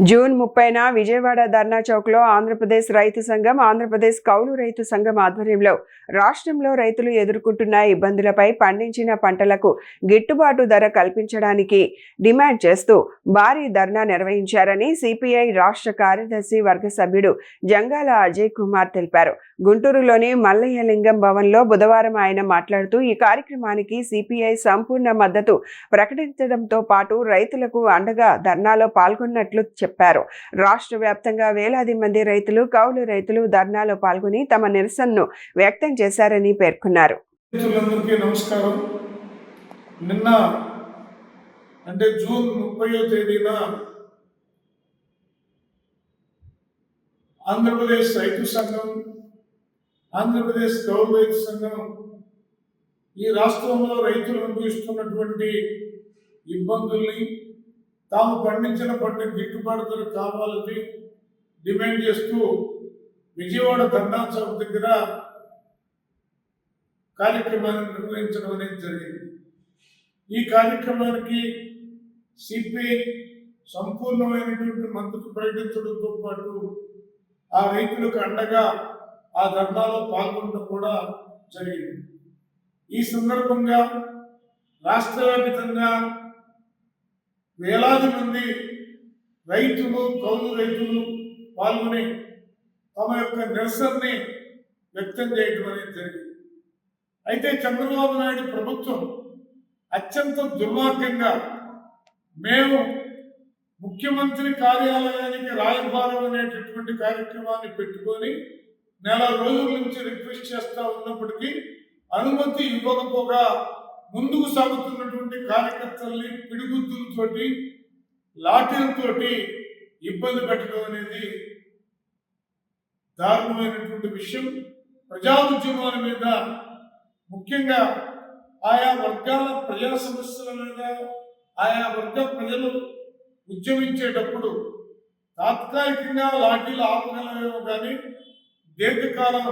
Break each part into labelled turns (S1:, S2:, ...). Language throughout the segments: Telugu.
S1: జూన్ 30న విజయవాడ ధర్నా చౌక్లో ఆంధ్రప్రదేశ్ రైతు సంఘం, ఆంధ్రప్రదేశ్ కౌలు రైతు సంఘం ఆధ్వర్యంలో రాష్ట్రంలో రైతులు ఎదుర్కొంటున్న ఇబ్బందులపై పండించిన పంటలకు గిట్టుబాటు ధర కల్పించడానికి డిమాండ్ చేస్తూ భారీ ధర్నా నిర్వహించారని సిపిఐ రాష్ట్ర కార్యదర్శి వర్గ సభ్యుడు జంగాల అజయ్ కుమార్ తెలిపారు. గుంటూరులోని మల్లయ్యలింగం భవన్లో బుధవారం ఆయన మాట్లాడుతూ ఈ కార్యక్రమానికి సిపిఐ సంపూర్ణ మద్దతు ప్రకటించడంతో పాటు రైతులకు అండగా ధర్నాలో పాల్గొన్నట్లు చెప్పారు. రాష్ట్ర వ్యాప్తంగా వేలాది మంది రైతులు, కౌలు రైతులు ధర్నాలో పాల్గొని తమ నిరసనను వ్యక్తం చేశారని పేర్కొన్నారు.
S2: నమస్కారం. నిన్న అంటే జూన్ 30వ తేదీన ఆంధ్రప్రదేశ్ రైతు సంఘం, ఆంధ్రప్రదేశ్ కౌలు రైతు సంఘం ఈ రాష్ట్రంలో రైతులు అనుభవిస్తున్నటువంటి ఇబ్బందుల్ని, తాము పండించిన పంట గిట్టుబాటు ధర కావాలని డిమాండ్ చేస్తూ విజయవాడ ధర్నా చౌక్ దగ్గర కార్యక్రమాన్ని నిర్వహించడం అనేది జరిగింది. ఈ కార్యక్రమానికి సిపిఐ సంపూర్ణమైనటువంటి మద్దతు ప్రకటించడంతో పాటు ఆ రైతులకు అండగా ఆ ధర్నాలో పాల్గొనడం కూడా జరిగింది. ఈ సందర్భంగా రాష్ట్ర వ్యాప్తంగా వేలాది మంది రైతులు, కౌలు రైతులు పాల్గొని తమ యొక్క నిరసనని వ్యక్తం చేయడం అనేది జరిగింది. అయితే చంద్రబాబు నాయుడు ప్రభుత్వం అత్యంత దుర్మార్గంగా మేము ముఖ్యమంత్రి కార్యాలయానికి రాయబారం అనేటటువంటి కార్యక్రమాన్ని పెట్టుకొని నెల రోజుల నుంచి రిక్వెస్ట్ చేస్తూ ఉన్నప్పటికీ అనుమతి ఇవ్వకపోగా ముందుకు సాగుతున్నటువంటి కార్యకర్తల్ని పిడిగుద్దులతోటి, లాఠీలతోటి ఇబ్బంది పెట్టడం అనేది దారుణమైనటువంటి విషయం. ప్రజా ఉద్యమాల మీద, ముఖ్యంగా ఆయా వర్గాల ప్రజా సమస్యల మీద ఆయా వర్గ ప్రజలు ఉద్యమించేటప్పుడు తాత్కాలికంగా లాఠీలు ఆపగలవేమో కానీ దీర్ఘకాలం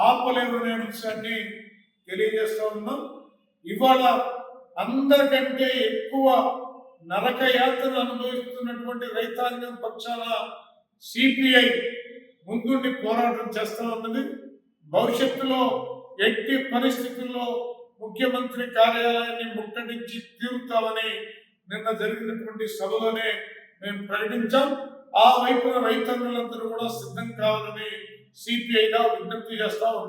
S2: ఆపలేరు అనే విషయాన్ని తెలియజేస్తూ ఉన్నాం. ఇవాళ అందరికంటే ఎక్కువ నరక యాత్రను అనుభవిస్తున్నటువంటి రైతాంగం పక్షాన సిపిఐ ముందుండి పోరాటం చేస్తూ ఉన్నది. భవిష్యత్తులో ఎట్టి పరిస్థితుల్లో ముఖ్యమంత్రి కార్యాలయాన్ని ముట్టడించి తీరుతామని నిన్న జరిగినటువంటి సభలోనే మేము ప్రకటించాం. ఆ వైపున రైతాంగులందరూ కూడా సిద్ధం కావాలని సిపిఐగా విజ్ఞప్తి చేస్తూ ఉన్నాం.